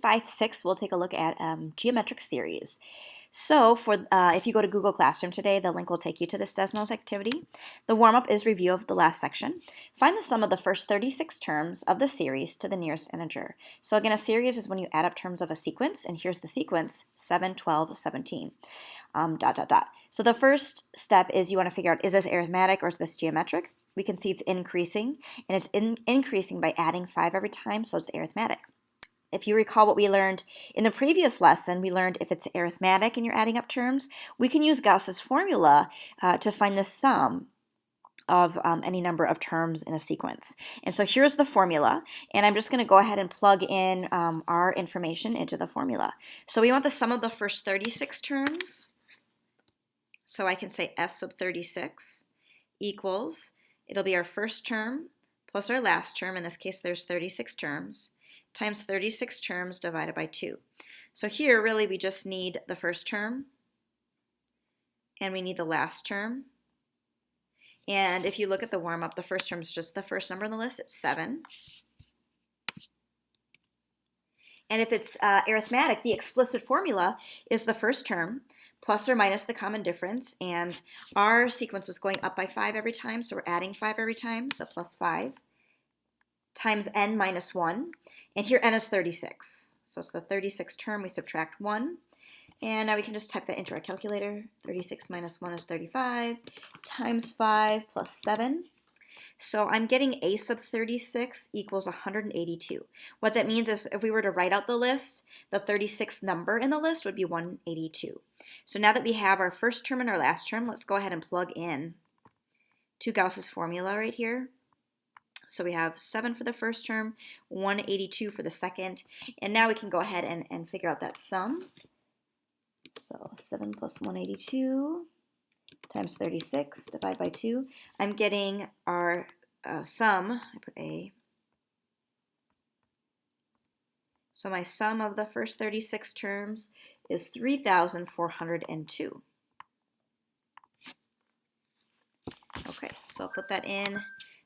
5-6, we'll take a look at geometric series. So if you go to Google Classroom today, the link will take you to this Desmos activity. The warm-up is review of the last section. Find the sum of the first 36 terms of the series to the nearest integer. So again, a series is when you add up terms of a sequence, and here's the sequence, 7, 12, 17, ... So the first step is you want to figure out, is this arithmetic or is this geometric? We can see it's increasing, and it's increasing by adding 5 every time, so it's arithmetic. If you recall what we learned in the previous lesson, we learned if it's arithmetic and you're adding up terms, we can use Gauss's formula to find the sum of any number of terms in a sequence. And so here's the formula, and I'm just going to go ahead and plug in our information into the formula. So we want the sum of the first 36 terms. So I can say S sub 36 equals, it'll be our first term plus our last term. In this case, there's 36 terms, times 36 terms divided by 2. So here, really, we just need the first term, and we need the last term. And if you look at the warm-up, the first term is just the first number on the list. It's 7. And if it's arithmetic, the explicit formula is the first term plus or minus the common difference. And our sequence was going up by 5 every time, so we're adding 5 every time, so plus 5, times n minus 1. And here n is 36. So it's the 36th term, we subtract 1. And now we can just type that into our calculator. 36 minus 1 is 35, times 5 plus 7. So I'm getting a sub 36 equals 182. What that means is if we were to write out the list, the 36th number in the list would be 182. So now that we have our first term and our last term, let's go ahead and plug in to Gauss's formula right here. So we have 7 for the first term, 182 for the second, and now we can go ahead and figure out that sum. So 7 plus 182 times 36 divided by 2. I'm getting our sum, I put A. So my sum of the first 36 terms is 3,402. Okay, so I'll put that in,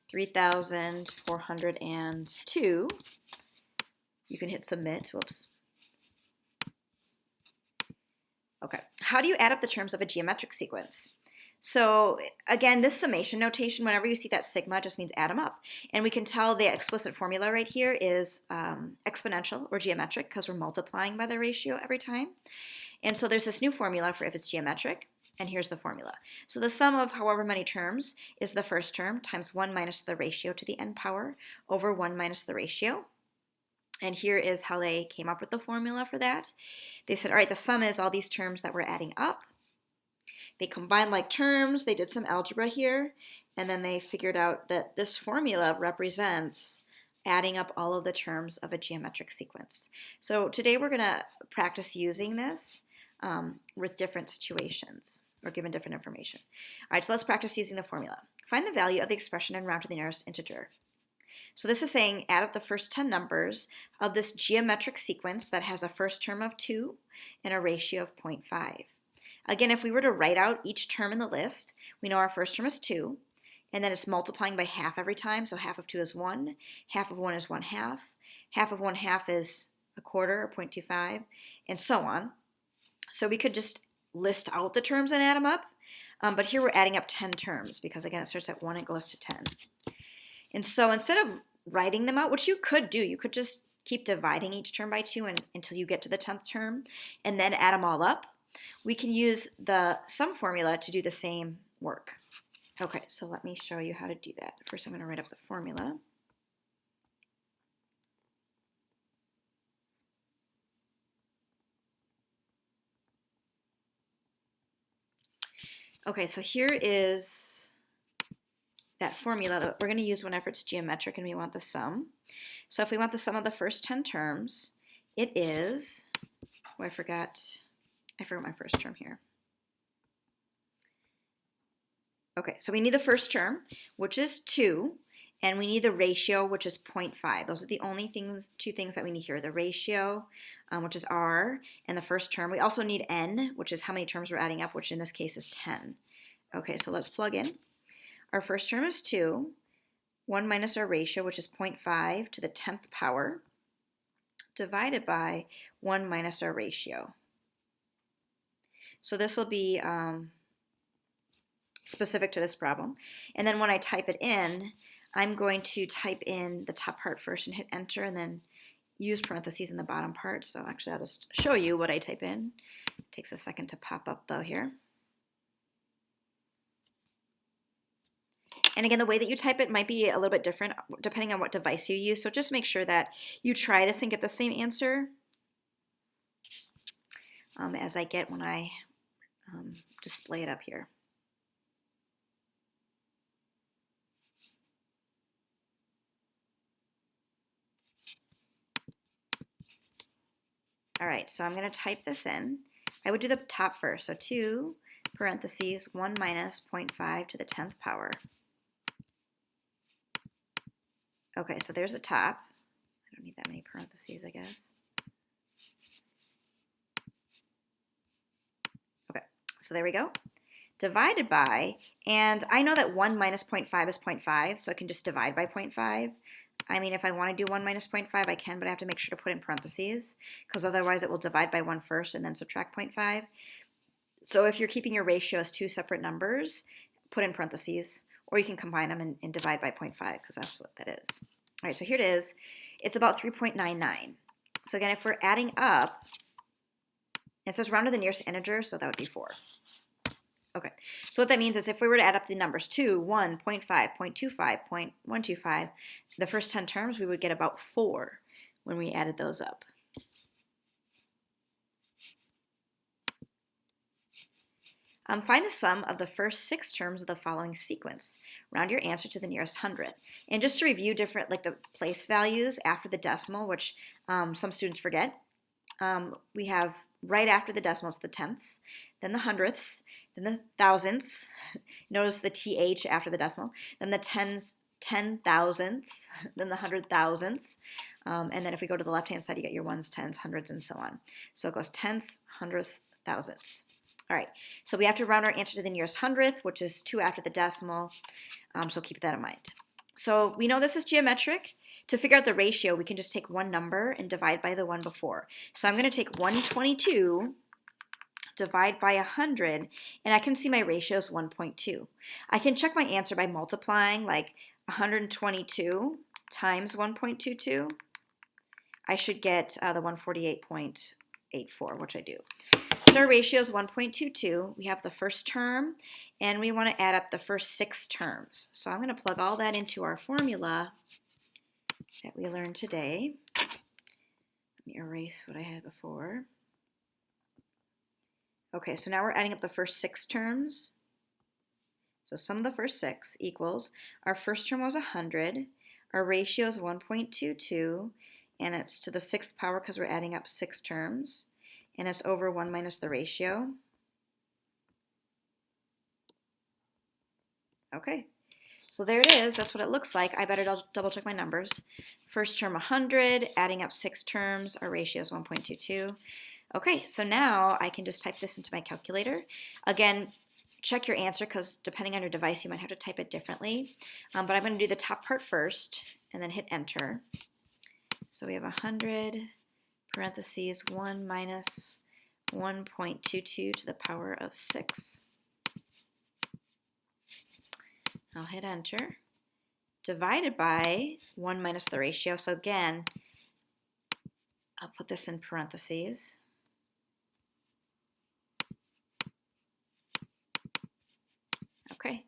3,402. You can hit submit, whoops. Okay, how do you add up the terms of a geometric sequence? So again, this summation notation, whenever you see that sigma, just means add them up. And we can tell the explicit formula right here is exponential or geometric because we're multiplying by the ratio every time. And so there's this new formula for if it's geometric, and here's the formula. So the sum of however many terms is the first term times 1 minus the ratio to the n power over 1 minus the ratio. And here is how they came up with the formula for that. They said, all right, the sum is all these terms that we're adding up. They combined like terms, they did some algebra here, and then they figured out that this formula represents adding up all of the terms of a geometric sequence. So today we're going to practice using this with different situations or given different information. All right, so let's practice using the formula. Find the value of the expression and round to the nearest integer. So this is saying add up the first 10 numbers of this geometric sequence that has a first term of 2 and a ratio of 0.5. Again, if we were to write out each term in the list, we know our first term is 2, and then it's multiplying by half every time, so half of 2 is 1, half of 1 is 1/2, half of 1/2 is a quarter, or 0.25, and so on. So we could just list out the terms and add them up, but here we're adding up 10 terms, because again, it starts at 1 and goes to 10. And so instead of writing them out, which you could do, you could just keep dividing each term by 2 until you get to the 10th term, and then add them all up. We can use the sum formula to do the same work. Okay, so let me show you how to do that. First, I'm going to write up the formula. Okay, so here is that formula that we're going to use whenever it's geometric and we want the sum. So if we want the sum of the first 10 terms, it is, oh, I forgot my first term here. Okay, so we need the first term, which is 2, and we need the ratio, which is 0.5. Those are the only two things that we need here, the ratio, which is r, and the first term. We also need n, which is how many terms we're adding up, which in this case is 10. Okay, so let's plug in. Our first term is 2, 1 minus our ratio, which is 0.5 to the 10th power, divided by 1 minus our ratio. So this will be specific to this problem. And then when I type it in, I'm going to type in the top part first and hit enter, and then use parentheses in the bottom part. So actually I'll just show you what I type in. It takes a second to pop up though here. And again, the way that you type it might be a little bit different depending on what device you use. So just make sure that you try this and get the same answer as I get when I display it up here. All right, so I'm going to type this in. I would do the top first. So 2 parentheses 1 minus 0.5 to the 10th power. Okay, so there's the top. I don't need that many parentheses, I guess. Okay, so there we go. Divided by, and I know that 1 minus 0.5 is 0.5, so I can just divide by 0.5. I mean, if I want to do 1 minus 0.5, I can, but I have to make sure to put in parentheses, because otherwise it will divide by 1 first and then subtract 0.5. So if you're keeping your ratio as 2 separate numbers, put in parentheses, or you can combine them and divide by 0.5, because that's what that is. All right, so here it is. It's about 3.99. So again, if we're adding up, it says round to the nearest integer, so that would be 4. Okay, so what that means is if we were to add up the numbers 2, 1, 0.5, 0.25, 0.125, the first 10 terms, we would get about 4 when we added those up. Find the sum of the first 6 terms of the following sequence. Round your answer to the nearest hundredth. And just to review different, like the place values after the decimal, which some students forget, we have right after the decimals the tenths, then the hundredths, then the thousandths. Notice the th after the decimal, then the tens, 10,000ths, then the 100,000ths, and then if we go to the left-hand side, you get your ones, tens, hundreds, and so on. So it goes tenths, hundredths, thousandths. All right, so we have to round our answer to the nearest hundredth, which is 2 after the decimal, so keep that in mind. So we know this is geometric. To figure out the ratio, we can just take one number and divide by the one before. So I'm going to take 122, divide by 100, and I can see my ratio is 1.2. I can check my answer by multiplying, like 122 times 1.22. I should get the 148.84, which I do. So our ratio is 1.22. We have the first term, and we want to add up the first 6 terms. So I'm going to plug all that into our formula that we learned today. Let me erase what I had before. Okay, so now we're adding up the first 6 terms. So sum of the first 6 equals, our first term was 100, our ratio is 1.22, and it's to the 6th power because we're adding up 6 terms. And it's over 1 minus the ratio. Okay, so there it is. That's what it looks like. I better double check my numbers. First term 100, adding up 6 terms, our ratio is 1.22. Okay, so now I can just type this into my calculator. Again, check your answer because depending on your device, you might have to type it differently. But I'm going to do the top part first and then hit enter. So we have 100 parentheses 1 minus 1.22 to the power of 6. I'll hit enter. Divided by 1 minus the ratio. So again, I'll put this in parentheses. Okay,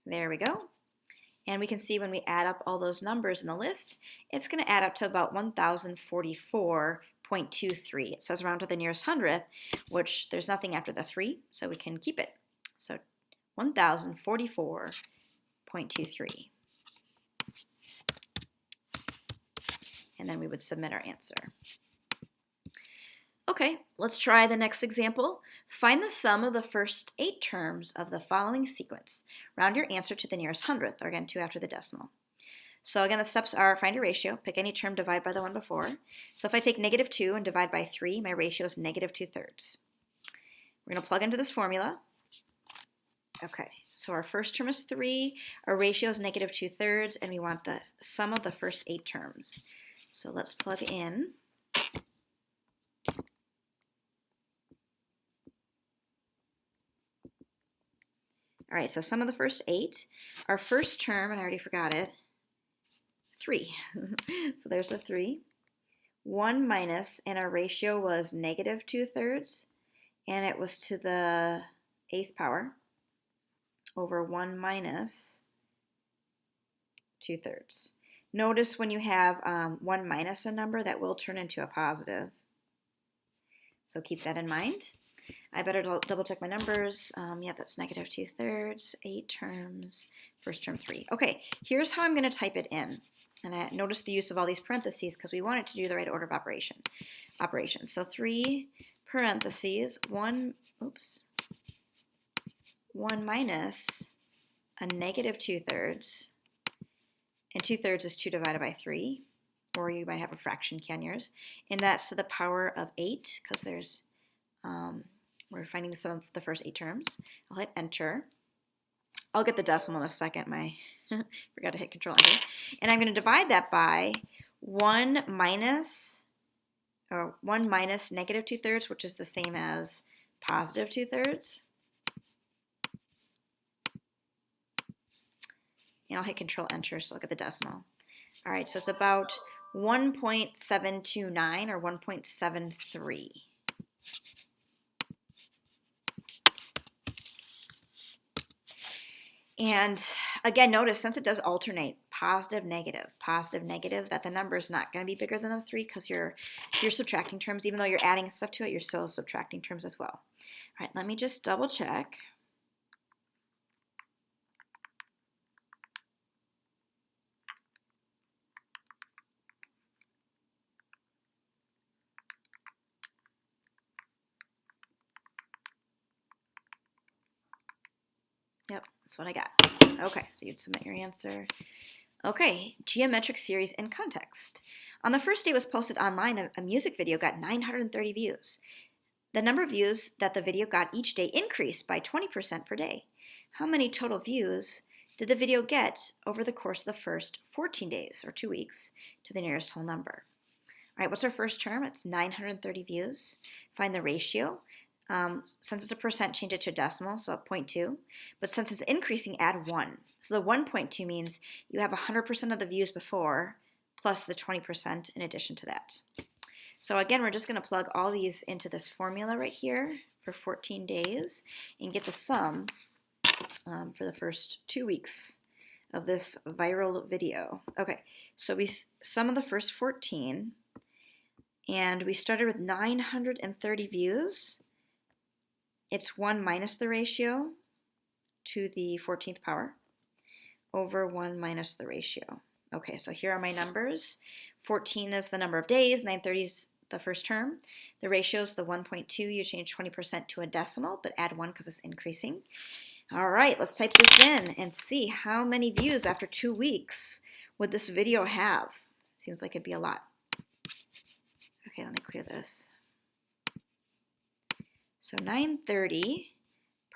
there we go. And we can see when we add up all those numbers in the list, it's going to add up to about 1,044.23. It says round to the nearest hundredth, which there's nothing after the 3, so we can keep it. So 1,044.23. And then we would submit our answer. Okay, let's try the next example. Find the sum of the first 8 terms of the following sequence. Round your answer to the nearest hundredth, or again, 2 after the decimal. So again, the steps are find your ratio, pick any term, divide by the one before. So if I take -2 and divide by 3, my ratio is -2/3. We're going to plug into this formula. Okay, so our first term is 3, our ratio is -2/3, and we want the sum of the first 8 terms. So let's plug in. All right, so sum of the first 8. Our first term, and I already forgot it, 3. So there's the 3. 1 minus, and our ratio was negative 2/3, and it was to the 8th power over 1 minus 2/3. Notice when you have 1 minus a number, that will turn into a positive. So keep that in mind. I better double check my numbers. Yeah, that's negative 2/3, 8 terms, first term 3. Okay, here's how I'm going to type it in. And I notice the use of all these parentheses because we want it to do the right order of operations. So 3 parentheses, 1 minus a negative 2/3. And 2/3 is 2 divided by 3. Or you might have a fraction, can yours. And that's to the power of 8 because there's, we're finding the sum of the first 8 terms. I'll hit enter. I'll get the decimal in a second. Forgot to hit control enter. And I'm going to divide that by 1 minus negative 2/3, which is the same as positive 2/3. And I'll hit control enter, so I'll get the decimal. All right, so it's about 1.729 or 1.73. And again, notice since it does alternate positive, negative, that the number is not going to be bigger than the 3 because you're subtracting terms. Even though you're adding stuff to it, you're still subtracting terms as well. All right, let me just double check. Yep, that's what I got. Okay, so you'd submit your answer. Okay, geometric series in context. On the first day it was posted online, a music video got 930 views. The number of views that the video got each day increased by 20% per day. How many total views did the video get over the course of the first 14 days, or 2 weeks, to the nearest whole number? All right, what's our first term? It's 930 views. Find the ratio. Since it's a percent, change it to a decimal, so 0.2. But since it's increasing, add 1. So the 1.2 means you have 100% of the views before, plus the 20% in addition to that. So again, we're just going to plug all these into this formula right here for 14 days and get the sum for the first 2 weeks of this viral video. Okay, so we sum of the first 14, and we started with 930 views. It's 1 minus the ratio to the 14th power over 1 minus the ratio. Okay, so here are my numbers. 14 is the number of days, 930 is the first term. The ratio is the 1.2. You change 20% to a decimal, but add 1 because it's increasing. All right, let's type this in and see how many views after 2 weeks would this video have. Seems like it'd be a lot. Okay, let me clear this. So 930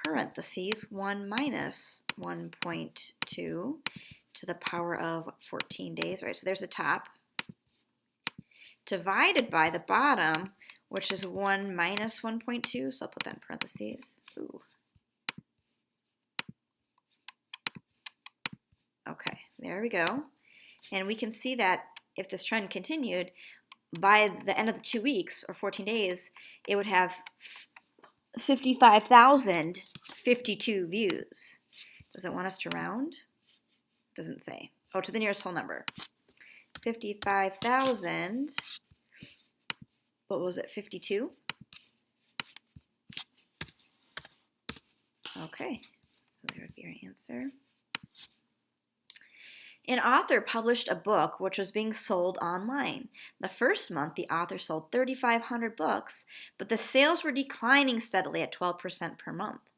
parentheses 1 minus 1.2 to the power of 14 days. All right, so there's the top. Divided by the bottom, which is 1 minus 1.2. So I'll put that in parentheses. Ooh. Okay, there we go. And we can see that if this trend continued, by the end of the 2 weeks or 14 days, it would have 55,052 views. Does it want us to round? Doesn't say. Oh, to the nearest whole number. 55,000. What was it? 52? Okay, so there would be our answer. An author published a book which was being sold online. The first month, the author sold 3,500 books, but the sales were declining steadily at 12% per month.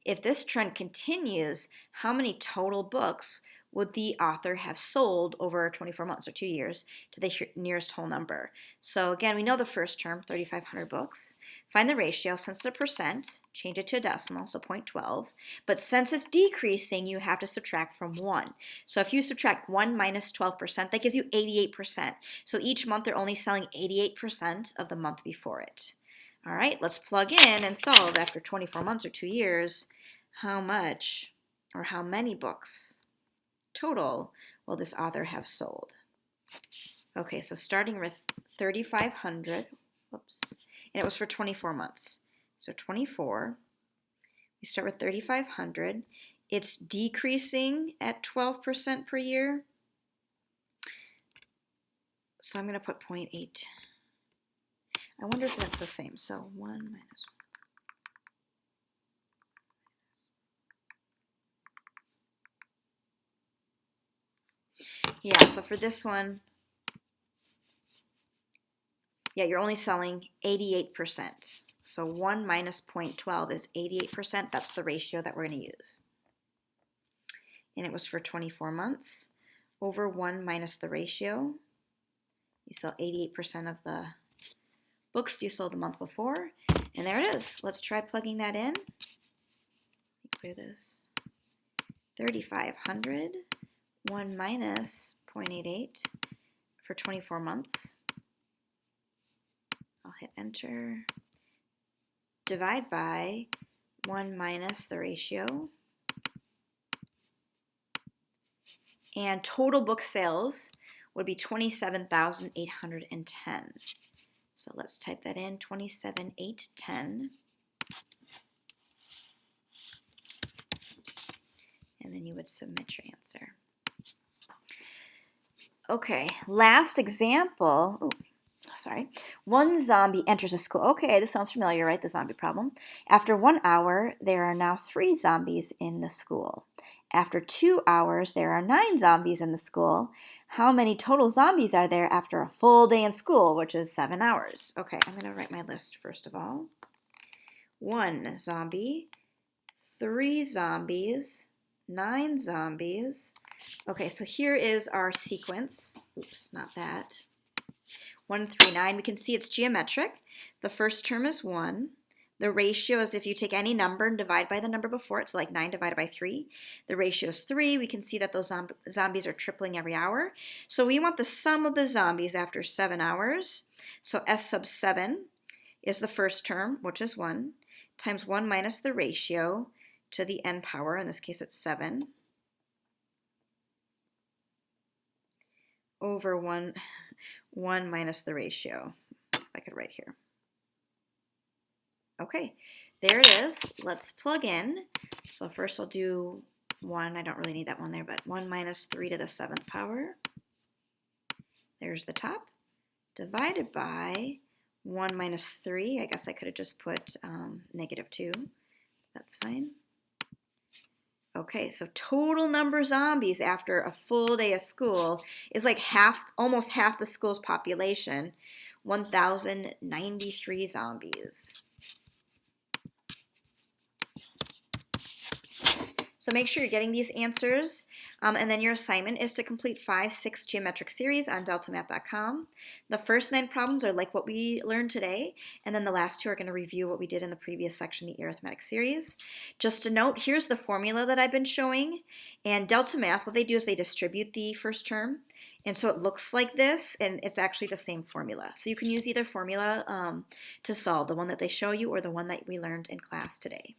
If this trend continues, how many total books would the author have sold over 24 months or 2 years to the nearest whole number? So again, we know the first term, 3,500 books. Find the ratio. Since it's a percent, change it to a decimal, so 0.12. But since it's decreasing, you have to subtract from 1. So if you subtract 1 minus 12%, that gives you 88%. So each month they're only selling 88% of the month before it. All right, let's plug in and solve after 24 months or 2 years how much or how many books total will this author have sold? Okay, so starting with 3,500, whoops, and it was for 24 months. So 24, we start with 3,500. It's decreasing at 12% per year. So I'm going to put 0.8. I wonder if that's the same. So 1 minus 1. Yeah, so for this one, yeah, you're only selling 88%. So 1 minus 0.12 is 88%. That's the ratio that we're going to use. And it was for 24 months. Over 1 minus the ratio, you sell 88% of the books you sold the month before. And there it is. Let's try plugging that in. Let me clear this. 3,500, 1 minus 0.88 for 24 months. I'll hit enter. Divide by 1 minus the ratio. And total book sales would be 27,810. So let's type that in, 27,810. And then you would submit your answer. Okay, last example. Oh, sorry. One zombie enters a school. Okay, this sounds familiar, right? The zombie problem. After 1 hour, there are now 3 zombies in the school. After 2 hours, there are 9 zombies in the school. How many total zombies are there after a full day in school, which is 7 hours? Okay, I'm going to write my list first of all. 1 zombie, 3 zombies, 9 zombies. Okay, so here is our sequence. Oops, not that. 1, 3, 9. We can see it's geometric. The first term is 1. The ratio is if you take any number and divide by the number before it, so like 9 divided by 3. The ratio is 3. We can see that those zombies are tripling every hour. So we want the sum of the zombies after 7 hours. So S sub 7 is the first term, which is 1, times 1 minus the ratio to the n power. In this case, it's 7. Over 1 minus the ratio, if I could write here. Okay, there it is. Let's plug in. So first I'll do 1. I don't really need that one there, but 1 minus 3 to the 7th power. There's the top. Divided by 1 minus 3. I guess I could have just put -2. That's fine. Okay, so total number of zombies after a full day of school is like almost half the school's population, 1,093 zombies. So make sure you're getting these answers, and then your assignment is to complete 5-6 geometric series on deltamath.com. The first 9 problems are like what we learned today, and then the last 2 are going to review what we did in the previous section, the arithmetic series. Just a note, here's the formula that I've been showing, and DeltaMath, what they do is they distribute the first term, and so it looks like this, and it's actually the same formula. So you can use either formula to solve, the one that they show you or the one that we learned in class today.